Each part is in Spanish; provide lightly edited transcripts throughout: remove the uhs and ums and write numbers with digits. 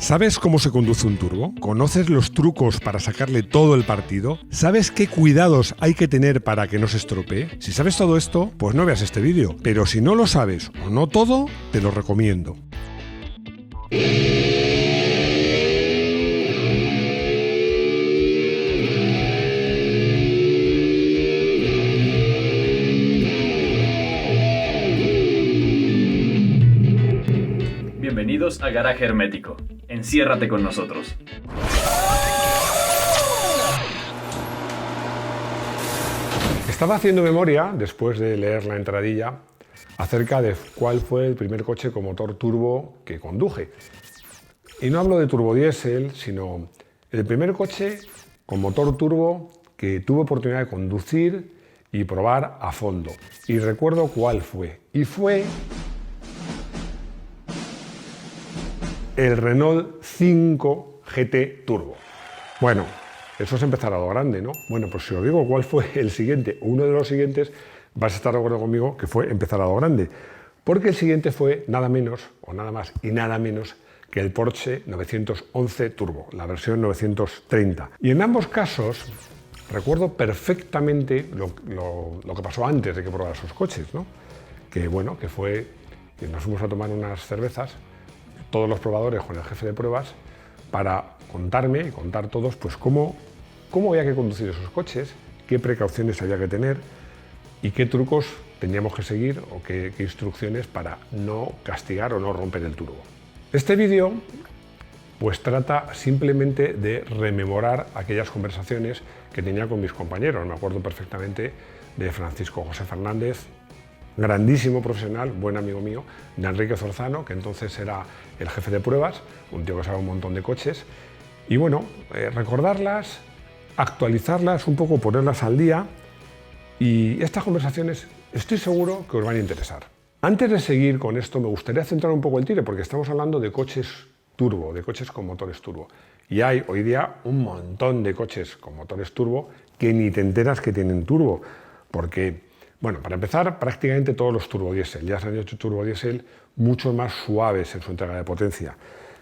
¿Sabes cómo se conduce un turbo? ¿Conoces los trucos para sacarle todo el partido? ¿Sabes qué cuidados hay que tener para que no se estropee? Si sabes todo esto, pues no veas este vídeo. Pero si no lo sabes o no todo, te lo recomiendo. Bienvenidos a Garaje Hermético. Enciérrate con nosotros. Estaba haciendo memoria, después de leer la entradilla, acerca de cuál fue el primer coche con motor turbo que conduje. Y no hablo de turbodiesel, sino el primer coche con motor turbo que tuve oportunidad de conducir y probar a fondo. Y recuerdo cuál fue. Y fue el Renault 5 GT Turbo. Bueno, eso es empezar a lo grande, ¿no? Bueno, pues si os digo cuál fue el siguiente, uno de los siguientes, vas a estar de acuerdo conmigo que fue empezar a lo grande. Porque el siguiente fue nada menos, o nada más y nada menos, que el Porsche 911 Turbo, la versión 930. Y en ambos casos recuerdo perfectamente lo que pasó antes de que probara esos coches, ¿no? Que bueno, que fue que nos fuimos a tomar unas cervezas, todos los probadores con el jefe de pruebas, para contarme y contar todos pues cómo había que conducir esos coches, qué precauciones había que tener y qué trucos teníamos que seguir o qué instrucciones para no castigar o no romper el turbo. Este vídeo pues trata simplemente de rememorar aquellas conversaciones que tenía con mis compañeros. Me acuerdo perfectamente de Francisco José Fernández, grandísimo profesional, buen amigo mío, de Enrique Zorzano, que entonces era el jefe de pruebas, un tío que sabe un montón de coches. Y bueno, recordarlas, actualizarlas un poco, ponerlas al día. Y estas conversaciones estoy seguro que os van a interesar. Antes de seguir con esto, me gustaría centrar un poco el tiro, porque estamos hablando de coches turbo, de coches con motores turbo. Y hay hoy día un montón de coches con motores turbo que ni te enteras que tienen turbo, porque bueno, para empezar, prácticamente todos los turbodiesel. Ya se han hecho turbodiesel mucho más suaves en su entrega de potencia.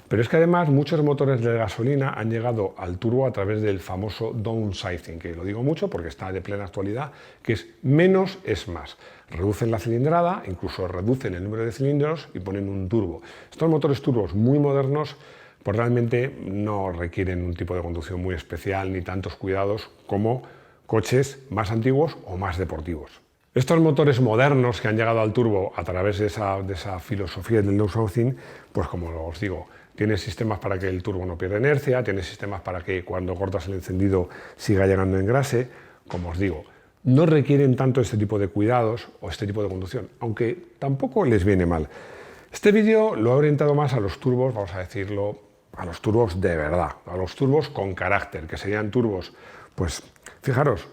Pero es que además muchos motores de gasolina han llegado al turbo a través del famoso downsizing, que lo digo mucho porque está de plena actualidad, que es menos es más. Reducen la cilindrada, incluso reducen el número de cilindros y ponen un turbo. Estos motores turbos muy modernos pues realmente no requieren un tipo de conducción muy especial ni tantos cuidados como coches más antiguos o más deportivos. Estos motores modernos que han llegado al turbo a través de esa filosofía del downsizing, pues como os digo, tiene sistemas para que el turbo no pierda inercia, tiene sistemas para que cuando cortas el encendido siga llegando engrase. Como os digo, no requieren tanto este tipo de cuidados o este tipo de conducción, aunque tampoco les viene mal. Este vídeo lo he orientado más a los turbos, vamos a decirlo, a los turbos de verdad, a los turbos con carácter, que serían turbos, pues fijaros,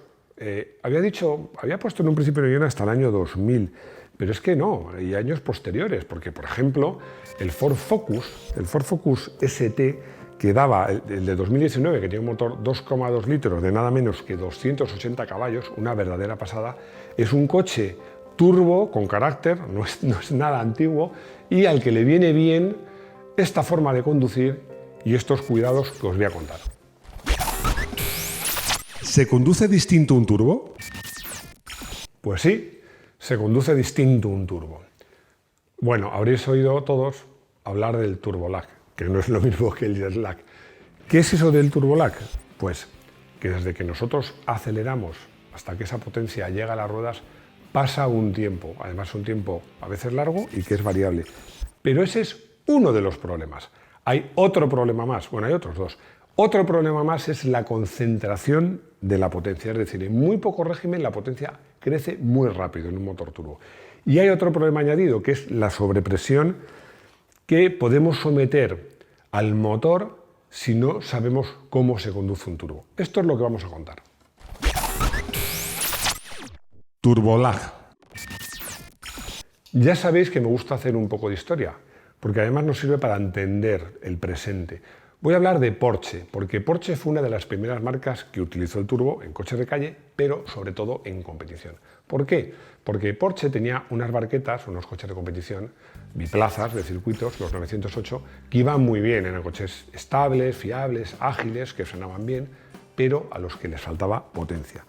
había puesto en un principio de guión hasta el año 2000, pero es que no, hay años posteriores, porque por ejemplo el Ford Focus ST, que daba el de 2019, que tiene un motor 2,2 litros de nada menos que 280 caballos, una verdadera pasada, es un coche turbo con carácter, no es nada antiguo y al que le viene bien esta forma de conducir y estos cuidados que os voy a contar. ¿Se conduce distinto un turbo? Pues sí, se conduce distinto un turbo. Bueno, habréis oído todos hablar del turbolag, que no es lo mismo que el jet lag. ¿Qué es eso del turbolag? Pues que desde que nosotros aceleramos hasta que esa potencia llega a las ruedas pasa un tiempo, además un tiempo a veces largo y que es variable. Pero ese es uno de los problemas. Hay otro problema más, bueno, hay otros dos. Otro problema más es la concentración de la potencia, es decir, en muy poco régimen la potencia crece muy rápido en un motor turbo. Y hay otro problema añadido, que es la sobrepresión que podemos someter al motor si no sabemos cómo se conduce un turbo. Esto es lo que vamos a contar. Turbolag. Ya sabéis que me gusta hacer un poco de historia, porque además nos sirve para entender el presente. Voy a hablar de Porsche, porque Porsche fue una de las primeras marcas que utilizó el turbo en coches de calle, pero sobre todo en competición. ¿Por qué? Porque Porsche tenía unas barquetas, unos coches de competición, biplazas de circuitos, los 908, que iban muy bien, eran coches estables, fiables, ágiles, que frenaban bien, pero a los que les faltaba potencia.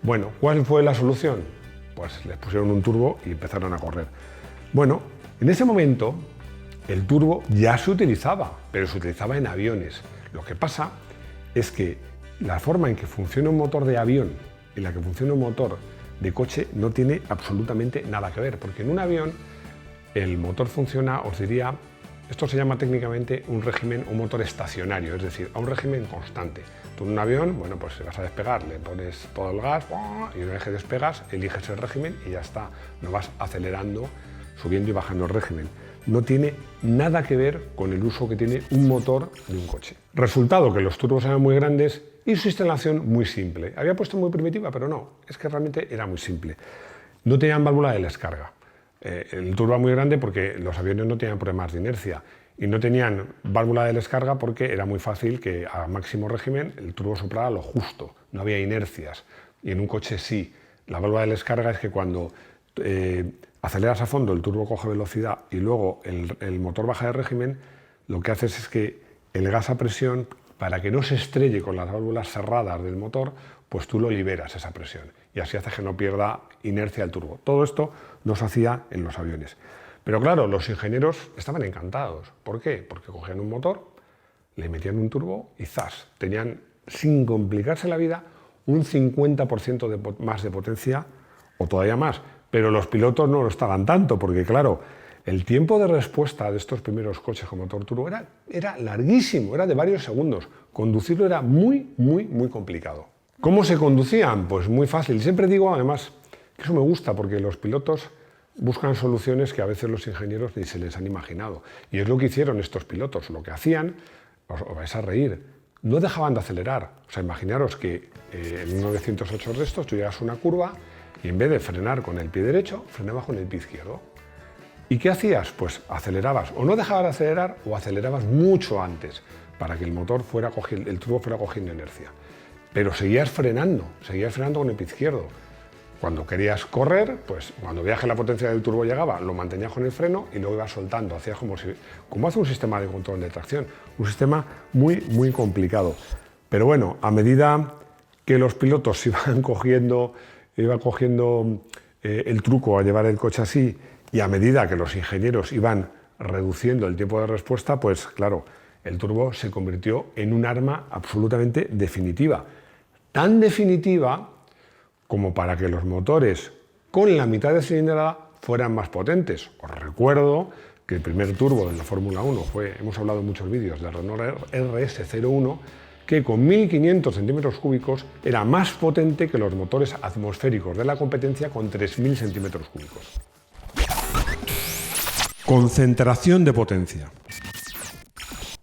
Bueno, ¿cuál fue la solución? Pues les pusieron un turbo y empezaron a correr. Bueno, en ese momento el turbo ya se utilizaba, pero se utilizaba en aviones. Lo que pasa es que la forma en que funciona un motor de avión y la que funciona un motor de coche no tiene absolutamente nada que ver, porque en un avión el motor funciona, os diría, esto se llama técnicamente un motor estacionario, es decir, a un régimen constante. Tú en un avión, bueno, pues si vas a despegar, le pones todo el gas y una vez que despegas, eliges el régimen y ya está, no vas acelerando, subiendo y bajando el régimen. No tiene nada que ver con el uso que tiene un motor de un coche. Resultado que los turbos eran muy grandes y su instalación muy simple. Había puesto muy primitiva, pero no, es que realmente era muy simple. No tenían válvula de descarga. El turbo era muy grande porque los aviones no tenían problemas de inercia y no tenían válvula de descarga porque era muy fácil que a máximo régimen el turbo soplara lo justo, no había inercias. Y en un coche sí. La válvula de descarga es que cuando aceleras a fondo, el turbo coge velocidad y luego el motor baja de régimen, lo que haces es que el gas a presión, para que no se estrelle con las válvulas cerradas del motor, pues tú lo liberas esa presión y así hace que no pierda inercia el turbo. Todo esto no se hacía en los aviones. Pero claro, los ingenieros estaban encantados. ¿Por qué? Porque cogían un motor, le metían un turbo y ¡zas! Tenían, sin complicarse la vida, un 50% más de potencia o todavía más. Pero los pilotos no lo estaban tanto, porque claro, el tiempo de respuesta de estos primeros coches con motor turbo era larguísimo, era de varios segundos. Conducirlo era muy complicado. ¿Cómo se conducían? Pues muy fácil. Siempre digo, además, que eso me gusta, porque los pilotos buscan soluciones que a veces los ingenieros ni se les han imaginado. Y es lo que hicieron estos pilotos. Lo que hacían, os vais a reír, no dejaban de acelerar. O sea, imaginaros que en un 908 de estos tú llegas a una curva y en vez de frenar con el pie derecho, frenabas con el pie izquierdo. ¿Y qué hacías? Pues acelerabas, o no dejabas de acelerar, o acelerabas mucho antes, para que el turbo fuera cogiendo inercia. Pero seguías frenando con el pie izquierdo. Cuando querías correr, pues cuando veías que la potencia del turbo llegaba, lo mantenías con el freno y luego ibas soltando. Hacías como hace un sistema de control de tracción, un sistema muy complicado. Pero bueno, a medida que los pilotos iban cogiendo el truco a llevar el coche así, y a medida que los ingenieros iban reduciendo el tiempo de respuesta, pues claro, el turbo se convirtió en un arma absolutamente definitiva. Tan definitiva como para que los motores con la mitad de cilindrada fueran más potentes. Os recuerdo que el primer turbo de la Fórmula 1 hemos hablado en muchos vídeos, del Renault RS01, que con 1500 centímetros cúbicos era más potente que los motores atmosféricos de la competencia con 3000 centímetros cúbicos. Concentración de potencia.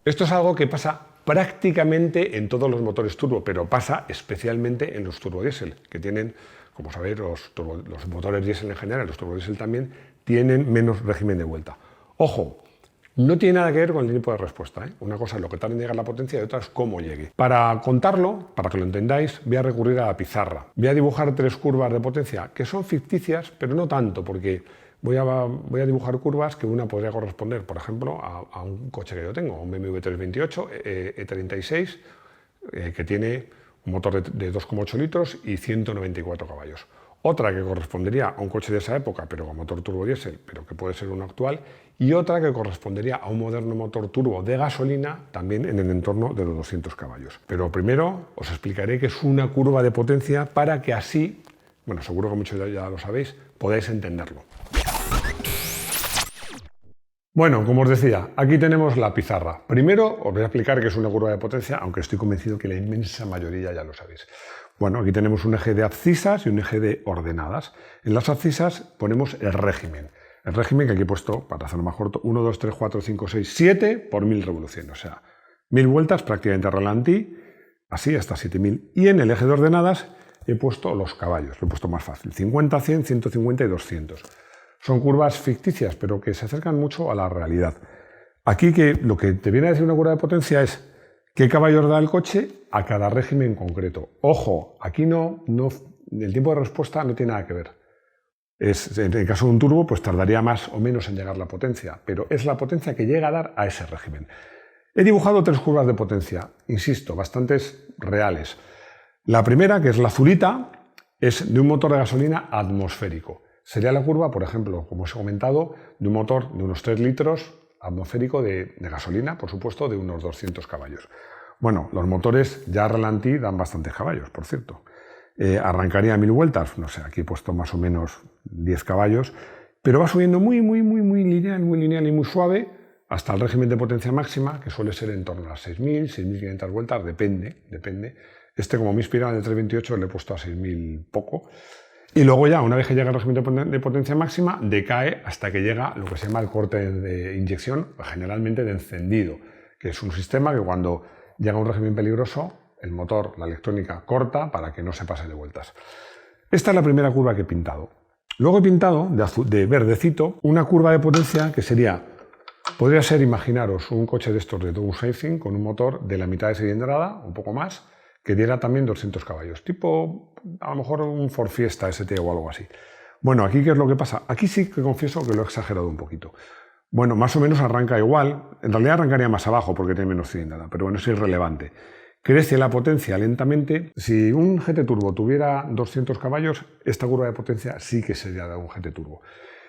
Esto es algo que pasa prácticamente en todos los motores turbo, pero pasa especialmente en los turbodiesel, que tienen, como sabéis, los motores diésel en general, los turbodiesel también, tienen menos régimen de vuelta. Ojo, no tiene nada que ver con el tiempo de respuesta, ¿eh? Una cosa es lo que tarda en llegar la potencia y otra es cómo llegue. Para contarlo, para que lo entendáis, voy a recurrir a la pizarra. Voy a dibujar 3 curvas de potencia que son ficticias, pero no tanto, porque voy a dibujar curvas que una podría corresponder, por ejemplo, a un coche que yo tengo, un BMW 328 E36, que tiene un motor de 2,8 litros y 194 caballos. Otra que correspondería a un coche de esa época, pero con motor turbo diésel, pero que puede ser uno actual, y otra que correspondería a un moderno motor turbo de gasolina, también en el entorno de los 200 caballos. Pero primero os explicaré qué es una curva de potencia para que así, bueno, seguro que muchos ya lo sabéis, podáis entenderlo. Bueno, como os decía, aquí tenemos la pizarra. Primero os voy a explicar qué es una curva de potencia, aunque estoy convencido que la inmensa mayoría ya lo sabéis. Bueno, aquí tenemos un eje de abscisas y un eje de ordenadas. En las abscisas ponemos el régimen. El régimen que aquí he puesto, para hacerlo más corto, 1, 2, 3, 4, 5, 6, 7 por 1000 revoluciones. O sea, 1000 vueltas prácticamente ralentí, así hasta 7000. Y en el eje de ordenadas he puesto los caballos, lo he puesto más fácil. 50, 100, 150 y 200. Son curvas ficticias, pero que se acercan mucho a la realidad. Aquí lo que te viene a decir una curva de potencia es ¿Qué caballos da el coche a cada régimen concreto? Ojo, aquí el tiempo de respuesta no tiene nada que ver. En el caso de un turbo, pues tardaría más o menos en llegar la potencia, pero es la potencia que llega a dar a ese régimen. He dibujado 3 curvas de potencia, insisto, bastantes reales. La primera, que es la azulita, es de un motor de gasolina atmosférico. Sería la curva, por ejemplo, como os he comentado, de un motor de unos 3 litros atmosférico de gasolina, por supuesto, de unos 200 caballos. Bueno, los motores ya a ralentí dan bastantes caballos, por cierto. Arrancaría a 1000 vueltas, no sé, aquí he puesto más o menos 10 caballos, pero va subiendo muy lineal y muy suave hasta el régimen de potencia máxima, que suele ser en torno a las 6000, 6500 vueltas, depende. Como me inspiraba en el 328 le he puesto a 6000 poco. Y luego ya, una vez que llega al régimen de potencia máxima, decae hasta que llega lo que se llama el corte de inyección, generalmente de encendido, que es un sistema que cuando llega a un régimen peligroso, el motor, la electrónica, corta para que no se pase de vueltas. Esta es la primera curva que he pintado. Luego he pintado, de verdecito, una curva de potencia que podría ser, imaginaros, un coche de estos de downsizing con un motor de la mitad de cilindrada, un poco más, que diera también 200 caballos, tipo a lo mejor un Ford Fiesta ST o algo así. Bueno, aquí ¿qué es lo que pasa? Aquí sí que confieso que lo he exagerado un poquito. Bueno, más o menos arranca igual, en realidad arrancaría más abajo porque tiene menos cilindrada, pero bueno, es irrelevante. Crece la potencia lentamente. Si un GT Turbo tuviera 200 caballos, esta curva de potencia sí que sería de un GT Turbo.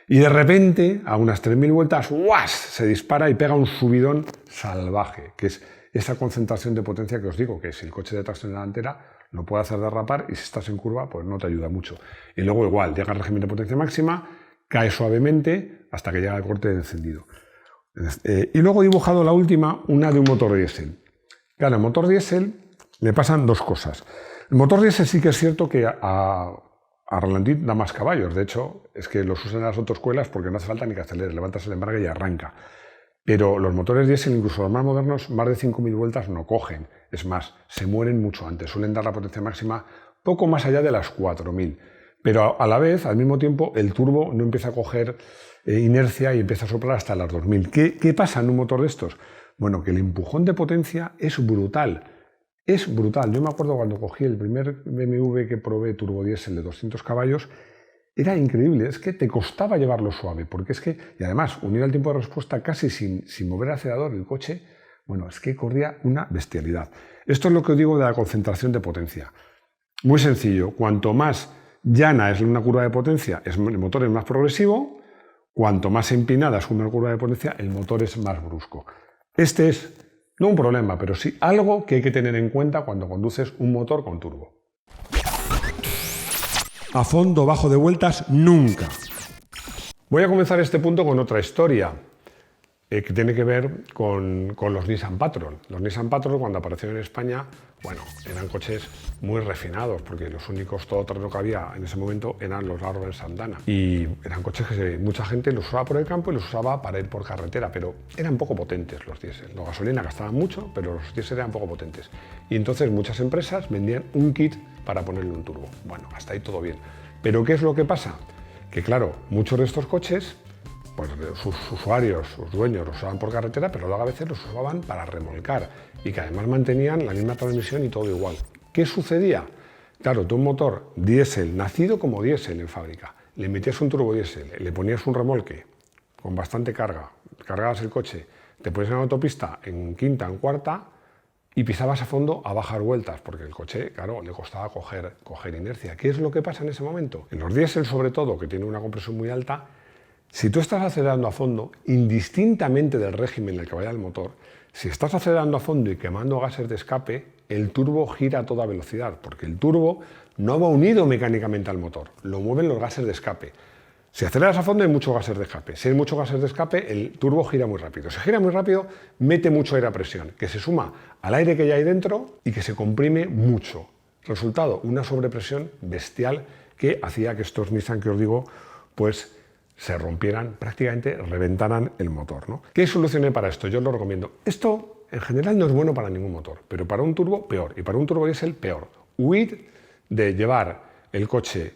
Y de repente, a unas 3000 vueltas, ¡guas!, se dispara y pega un subidón salvaje, que es esa concentración de potencia que os digo, que si el coche de tracción delantera lo puede hacer derrapar y si estás en curva, pues no te ayuda mucho. Y luego igual, llega al régimen de potencia máxima, cae suavemente hasta que llega al corte de encendido. Y luego he dibujado la última, una de un motor diésel. Claro, al motor diésel le pasan 2 cosas. El motor diésel sí que es cierto que a ralentí da más caballos. De hecho, es que los usan en las autoescuelas porque no hace falta ni que aceleres, levantas el embrague y arranca. Pero los motores diésel, incluso los más modernos, más de 5000 vueltas no cogen. Es más, se mueren mucho antes. Suelen dar la potencia máxima poco más allá de las 4000. Pero a la vez, al mismo tiempo, el turbo no empieza a coger inercia y empieza a soplar hasta las 2000. ¿Qué pasa en un motor de estos? Bueno, que el empujón de potencia es brutal. Es brutal. Yo me acuerdo cuando cogí el primer BMW que probé turbodiesel de 200 caballos, era increíble. Es que te costaba llevarlo suave, porque y además, unido al tiempo de respuesta casi sin mover el acelerador, el coche, bueno, es que corría una bestialidad. Esto es lo que os digo de la concentración de potencia. Muy sencillo. Cuanto más llana es una curva de potencia, el motor es más progresivo. Cuanto más empinada es una curva de potencia, el motor es más brusco. Este es, no un problema, pero sí algo que hay que tener en cuenta cuando conduces un motor con turbo. A fondo bajo de vueltas, nunca. Voy a comenzar este punto con otra historia que tiene que ver con los Nissan Patrol. Los Nissan Patrol, cuando aparecieron en España, bueno, eran coches muy refinados, porque los únicos todoterreno que había en ese momento eran los Arbor Sandana. Y eran coches que mucha gente los usaba por el campo y los usaba para ir por carretera, pero eran poco potentes los diésel. Los gasolina gastaban mucho, pero los diésel eran poco potentes. Y entonces muchas empresas vendían un kit para ponerle un turbo. Bueno, hasta ahí todo bien. Pero ¿qué es lo que pasa? Que claro, muchos de estos coches, pues sus usuarios, sus dueños los usaban por carretera, pero luego a veces los usaban para remolcar y que además mantenían la misma transmisión y todo igual. ¿Qué sucedía? Claro, tú un motor diésel, nacido como diésel en fábrica, le metías un turbo diésel, le ponías un remolque con bastante carga, cargabas el coche, te ponías en la autopista en quinta, en cuarta y pisabas a fondo a bajar vueltas, porque el coche, claro, le costaba coger inercia. ¿Qué es lo que pasa en ese momento? En los diésel, sobre todo, que tienen una compresión muy alta, si tú estás acelerando a fondo, indistintamente del régimen en el que vaya el motor, si estás acelerando a fondo y quemando gases de escape, el turbo gira a toda velocidad, porque el turbo no va unido mecánicamente al motor, lo mueven los gases de escape. Si aceleras a fondo hay muchos gases de escape. Si hay muchos gases de escape, el turbo gira muy rápido. Si gira muy rápido, mete mucho aire a presión, que se suma al aire que ya hay dentro y que se comprime mucho. Resultado, una sobrepresión bestial que hacía que estos Nissan que os digo, pues se rompieran, prácticamente reventaran el motor, ¿no? ¿Qué solucioné para esto? Yo os lo recomiendo. Esto en general no es bueno para ningún motor, pero para un turbo peor, y para un turbo diésel peor. Huid de llevar el coche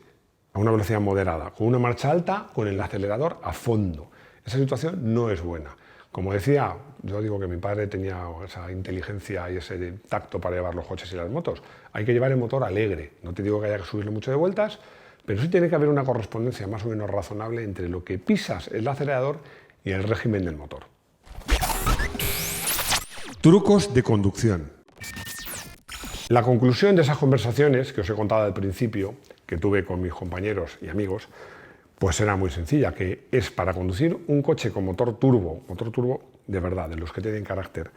a una velocidad moderada, con una marcha alta, con el acelerador a fondo. Esa situación no es buena. Como decía, yo digo que mi padre tenía esa inteligencia y ese tacto para llevar los coches y las motos. Hay que llevar el motor alegre. No te digo que haya que subirle mucho de vueltas, pero sí tiene que haber una correspondencia más o menos razonable entre lo que pisas el acelerador y el régimen del motor. Trucos de conducción. La conclusión de esas conversaciones que os he contado al principio, que tuve con mis compañeros y amigos, pues era muy sencilla, que es para conducir un coche con motor turbo de verdad, de los que tienen carácter,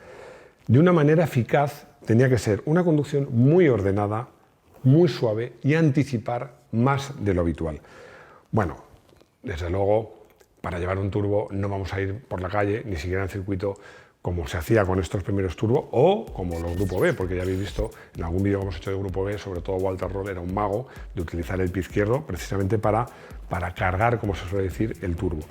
de una manera eficaz, tenía que ser una conducción muy ordenada, muy suave y anticipar más de lo habitual. Bueno, desde luego, para llevar un turbo no vamos a ir por la calle, ni siquiera en circuito, como se hacía con estos primeros turbos, o como los Grupo B, porque ya habéis visto en algún vídeo que hemos hecho de Grupo B, sobre todo Walter Roll era un mago de utilizar el pie izquierdo precisamente para cargar, como se suele decir, el turbo.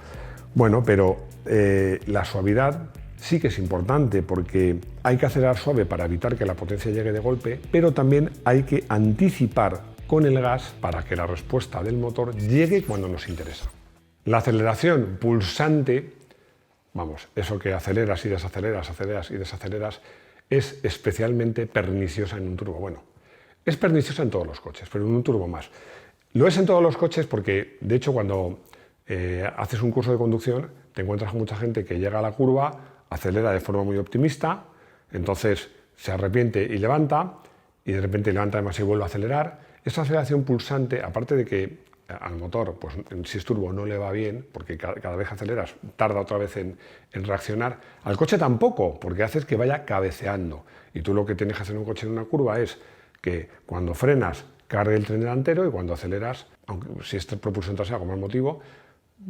Bueno, pero la suavidad sí que es importante porque hay que acelerar suave para evitar que la potencia llegue de golpe, pero también hay que anticipar con el gas para que la respuesta del motor llegue cuando nos interesa. La aceleración pulsante, vamos, eso que aceleras y desaceleras, aceleras y desaceleras, es especialmente perniciosa en un turbo. Bueno, es perniciosa en todos los coches, pero en un turbo más. Lo es en todos los coches porque, de hecho, cuando haces un curso de conducción, te encuentras con mucha gente que llega a la curva, acelera de forma muy optimista, entonces se arrepiente y levanta, y de repente levanta demasiado y vuelve a acelerar. Esa aceleración pulsante, aparte de que al motor, pues si es turbo, no le va bien, porque cada vez que aceleras tarda otra vez en reaccionar. Al coche tampoco, porque haces que vaya cabeceando. Y tú lo que tienes que hacer en un coche en una curva es que cuando frenas cargue el tren delantero y cuando aceleras, aunque si es propulsión trasera como es motivo,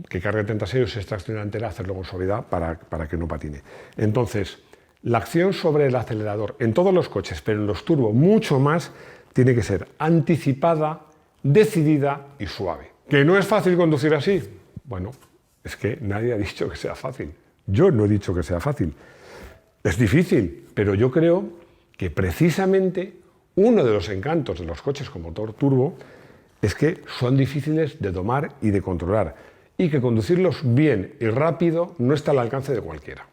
que cargue el tren trasero y si es tracción delantera, hacerlo con suavidad para que no patine. Entonces, la acción sobre el acelerador en todos los coches, pero en los turbo mucho más, tiene que ser anticipada, decidida y suave. ¿Que no es fácil conducir así? Bueno, es que nadie ha dicho que sea fácil. Yo no he dicho que sea fácil. Es difícil, pero yo creo que precisamente uno de los encantos de los coches con motor turbo es que son difíciles de domar y de controlar y que conducirlos bien y rápido no está al alcance de cualquiera.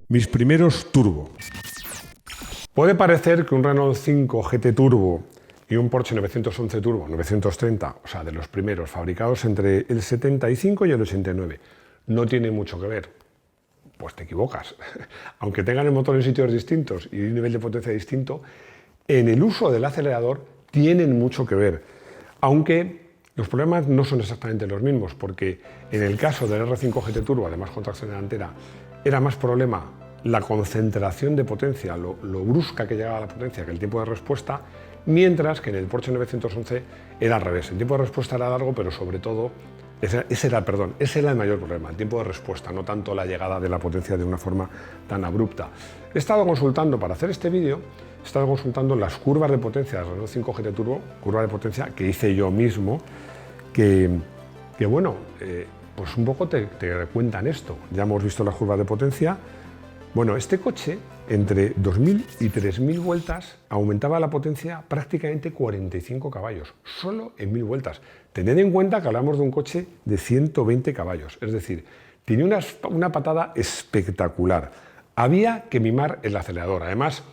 Mis primeros turbo. Puede parecer que un Renault 5 GT Turbo y un Porsche 911 Turbo 930, o sea, de los primeros fabricados entre el 75 y el 89, no tienen mucho que ver. Pues te equivocas. Aunque tengan el motor en sitios distintos y un nivel de potencia distinto, en el uso del acelerador tienen mucho que ver. Aunque los problemas no son exactamente los mismos, porque en el caso del R5 GT Turbo, además con tracción delantera, era más problema la concentración de potencia, lo brusca que llegaba la potencia, que el tiempo de respuesta, mientras que en el Porsche 911 era al revés. El tiempo de respuesta era largo, pero sobre todo, ese era el mayor problema, el tiempo de respuesta, no tanto la llegada de la potencia de una forma tan abrupta. He estado consultando, para hacer este vídeo, he estado consultando las curvas de potencia del Renault 5 GT Turbo, curva de potencia que hice yo mismo, que bueno, pues un poco te cuentan esto. Ya hemos visto las curvas de potencia. Bueno, este coche, entre 2.000 y 3.000 vueltas, aumentaba la potencia prácticamente 45 caballos, solo en 1.000 vueltas. Tened en cuenta que hablamos de un coche de 120 caballos, es decir, tiene una patada espectacular. Había que mimar el acelerador, además,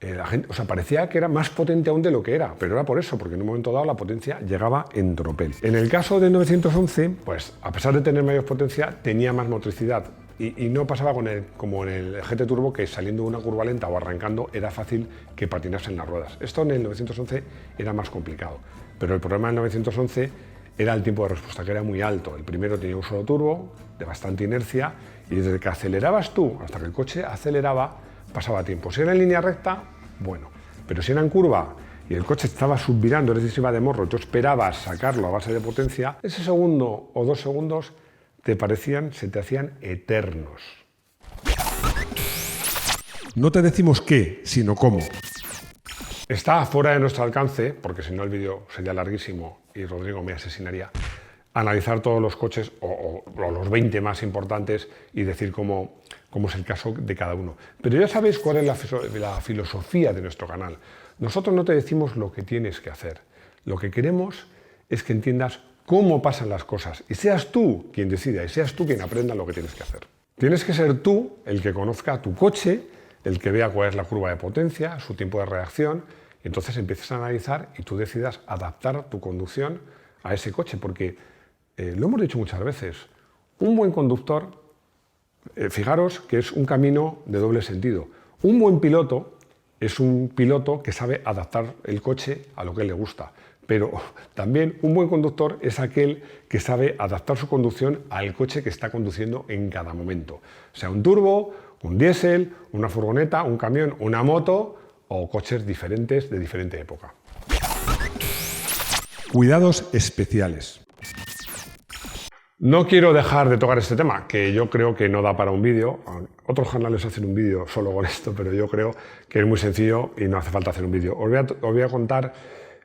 la gente, parecía que era más potente aún de lo que era, pero era por eso, porque en un momento dado la potencia llegaba en tropel. En el caso del 911, pues a pesar de tener mayor potencia, tenía más motricidad. Y no pasaba como en el GT Turbo, que saliendo de una curva lenta o arrancando era fácil que patinasen las ruedas. Esto en el 911 era más complicado, pero el problema del 911 era el tiempo de respuesta, que era muy alto. El primero tenía un solo turbo, de bastante inercia, y desde que acelerabas tú hasta que el coche aceleraba, pasaba tiempo. Si era en línea recta, bueno, pero si era en curva y el coche estaba subvirando, es decir, se iba de morro, y tú esperabas sacarlo a base de potencia, ese segundo o 2 segundos se te hacían eternos. No te decimos qué, sino cómo. Está fuera de nuestro alcance, porque si no el vídeo sería larguísimo y Rodrigo me asesinaría, analizar todos los coches o los 20 más importantes y decir cómo es el caso de cada uno. Pero ya sabéis cuál es la filosofía de nuestro canal. Nosotros no te decimos lo que tienes que hacer. Lo que queremos es que entiendas cómo pasan las cosas y seas tú quien decida y seas tú quien aprenda lo que tienes que hacer. Tienes que ser tú el que conozca tu coche, el que vea cuál es la curva de potencia, su tiempo de reacción, y entonces empieces a analizar y tú decidas adaptar tu conducción a ese coche, porque lo hemos dicho muchas veces, un buen conductor, fijaros que es un camino de doble sentido. Un buen piloto es un piloto que sabe adaptar el coche a lo que le gusta, pero también un buen conductor es aquel que sabe adaptar su conducción al coche que está conduciendo en cada momento, sea un turbo, un diésel, una furgoneta, un camión, una moto o coches diferentes de diferente época. Cuidados especiales. No quiero dejar de tocar este tema, que yo creo que no da para un vídeo. Otros canales hacen un vídeo solo con esto, pero yo creo que es muy sencillo y no hace falta hacer un vídeo. Os voy a contar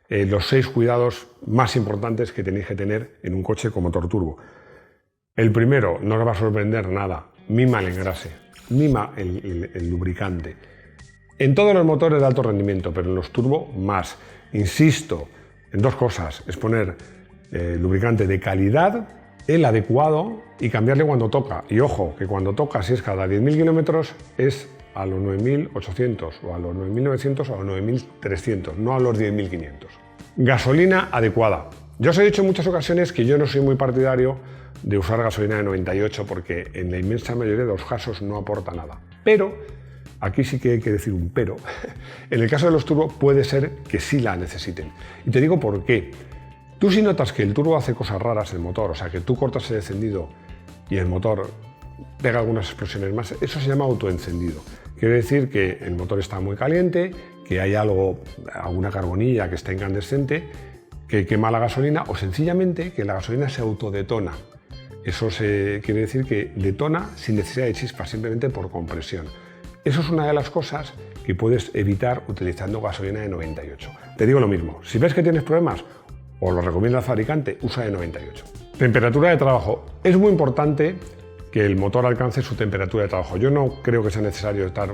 los 6 cuidados más importantes que tenéis que tener en un coche con motor turbo. El primero, no os va a sorprender nada, mima el engrase, mima el lubricante. En todos los motores de alto rendimiento, pero en los turbo más. Insisto en 2 cosas, es poner lubricante de calidad, el adecuado y cambiarle cuando toca. Y ojo, que cuando toca, si es cada 10.000 kilómetros, es a los 9.800 o a los 9.900 o a los 9.300, no a los 10.500. Gasolina adecuada. Ya os he dicho en muchas ocasiones que yo no soy muy partidario de usar gasolina de 98 porque en la inmensa mayoría de los casos no aporta nada. Pero, aquí sí que hay que decir un pero, en el caso de los turbo puede ser que sí la necesiten. Y te digo por qué. Tú si notas que el turbo hace cosas raras en el motor, o sea que tú cortas el encendido y el motor pega algunas explosiones más, eso se llama autoencendido. Quiere decir que el motor está muy caliente, que hay alguna carbonilla que está incandescente, que quema la gasolina o sencillamente que la gasolina se autodetona. Eso quiere decir que detona sin necesidad de chispas, simplemente por compresión. Eso es una de las cosas que puedes evitar utilizando gasolina de 98. Te digo lo mismo, si ves que tienes problemas, o lo recomienda el fabricante, usa de 98. Temperatura de trabajo. Es muy importante que el motor alcance su temperatura de trabajo. Yo no creo que sea necesario estar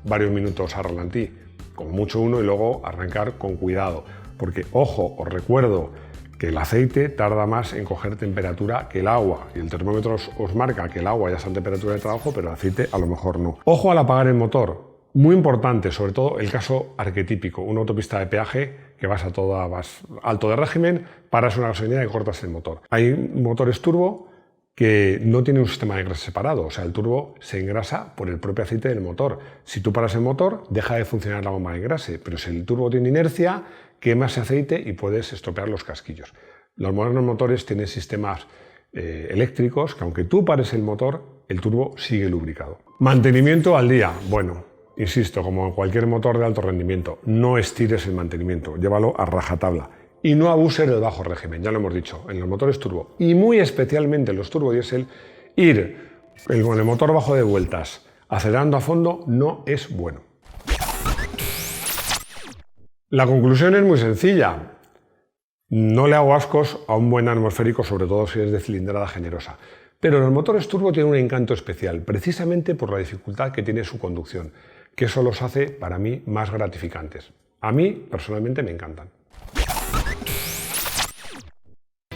varios minutos a ralentí, como mucho uno, y luego arrancar con cuidado. Porque, ojo, os recuerdo que el aceite tarda más en coger temperatura que el agua. Y el termómetro os marca que el agua ya está en temperatura de trabajo, pero el aceite a lo mejor no. Ojo al apagar el motor. Muy importante, sobre todo el caso arquetípico, una autopista de peaje que vas alto de régimen, paras una gasolinera y cortas el motor. Hay motores turbo que no tienen un sistema de engrase separado, o sea, el turbo se engrasa por el propio aceite del motor. Si tú paras el motor, deja de funcionar la bomba de engrase, pero si el turbo tiene inercia, quema ese aceite y puedes estropear los casquillos. Los modernos motores tienen sistemas eléctricos que aunque tú pares el motor, el turbo sigue lubricado. Mantenimiento al día. Bueno, insisto, como en cualquier motor de alto rendimiento, no estires el mantenimiento, llévalo a rajatabla. Y no abuses del bajo régimen, ya lo hemos dicho, en los motores turbo y muy especialmente en los turbo diésel, ir con el motor bajo de vueltas acelerando a fondo no es bueno. La conclusión es muy sencilla. No le hago ascos a un buen atmosférico, sobre todo si es de cilindrada generosa. Pero los motores turbo tienen un encanto especial, precisamente por la dificultad que tiene su conducción, que eso los hace, para mí, más gratificantes. A mí, personalmente, me encantan.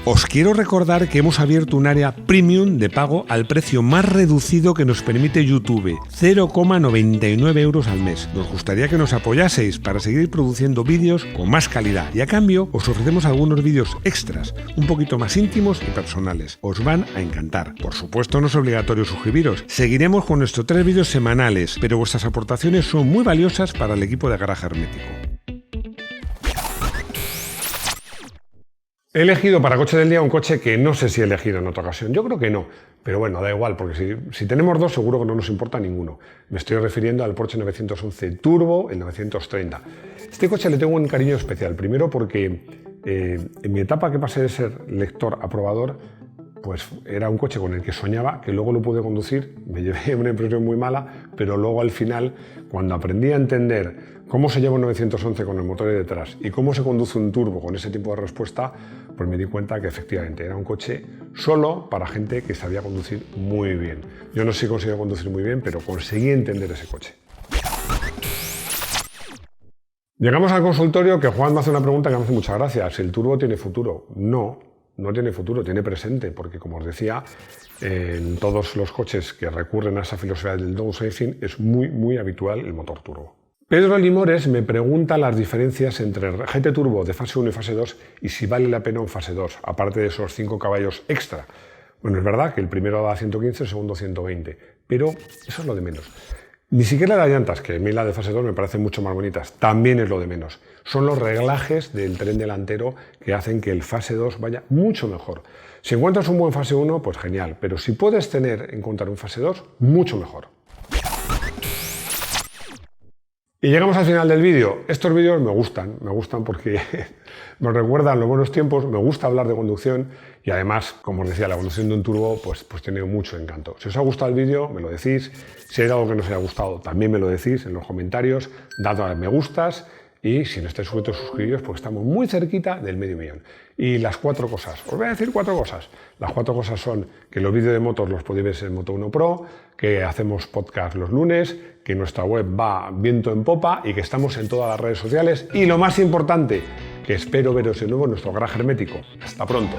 Os quiero recordar que hemos abierto un área premium de pago al precio más reducido que nos permite YouTube, 0,99 € al mes. Nos gustaría que nos apoyaseis para seguir produciendo vídeos con más calidad y a cambio os ofrecemos algunos vídeos extras, un poquito más íntimos y personales. Os van a encantar. Por supuesto no es obligatorio suscribiros. Seguiremos con nuestros 3 vídeos semanales, pero vuestras aportaciones son muy valiosas para el equipo de Garaje Hermético. He elegido para coche del día un coche que no sé si he elegido en otra ocasión. Yo creo que no, pero bueno, da igual, porque si tenemos 2 seguro que no nos importa ninguno. Me estoy refiriendo al Porsche 911 Turbo, el 930. Este coche le tengo un cariño especial. Primero porque en mi etapa que pasé de ser lector a probador, pues era un coche con el que soñaba, que luego lo pude conducir, me llevé una impresión muy mala, pero luego al final, cuando aprendí a entender cómo se lleva un 911 con el motor de detrás y cómo se conduce un turbo con ese tipo de respuesta, pues me di cuenta que efectivamente era un coche solo para gente que sabía conducir muy bien. Yo no sé si conseguí conducir muy bien, pero conseguí entender ese coche. Llegamos al consultorio que Juan me hace una pregunta que me hace mucha gracia. ¿Si el turbo tiene futuro? No. no tiene futuro, tiene presente, porque como os decía, en todos los coches que recurren a esa filosofía del downsizing es muy habitual el motor turbo. Pedro Limores me pregunta las diferencias entre el GT Turbo de fase 1 y fase 2 y si vale la pena un fase 2, aparte de esos 5 caballos extra. Bueno, es verdad que el primero da 115, el segundo 120, pero eso es lo de menos. Ni siquiera las llantas, que a mí la de fase 2 me parecen mucho más bonitas, también es lo de menos. Son los reglajes del tren delantero que hacen que el fase 2 vaya mucho mejor. Si encuentras un buen fase 1, pues genial, pero si puedes encontrar un fase 2, mucho mejor. Y llegamos al final del vídeo. Estos vídeos me gustan porque me recuerdan los buenos tiempos, me gusta hablar de conducción y además, como os decía, la conducción de un turbo pues tiene mucho encanto. Si os ha gustado el vídeo, me lo decís. Si hay algo que no os haya gustado, también me lo decís en los comentarios. Dad a me gustas y si no estáis suscritos, pues estamos muy cerquita del 500.000. Y las 4 cosas, os voy a decir 4 cosas. Las 4 cosas son que los vídeos de motos los podéis ver en Moto1 Pro, que hacemos podcast los lunes, que nuestra web va viento en popa y que estamos en todas las redes sociales. Y lo más importante, que espero veros de nuevo en nuestro garaje hermético. Hasta pronto.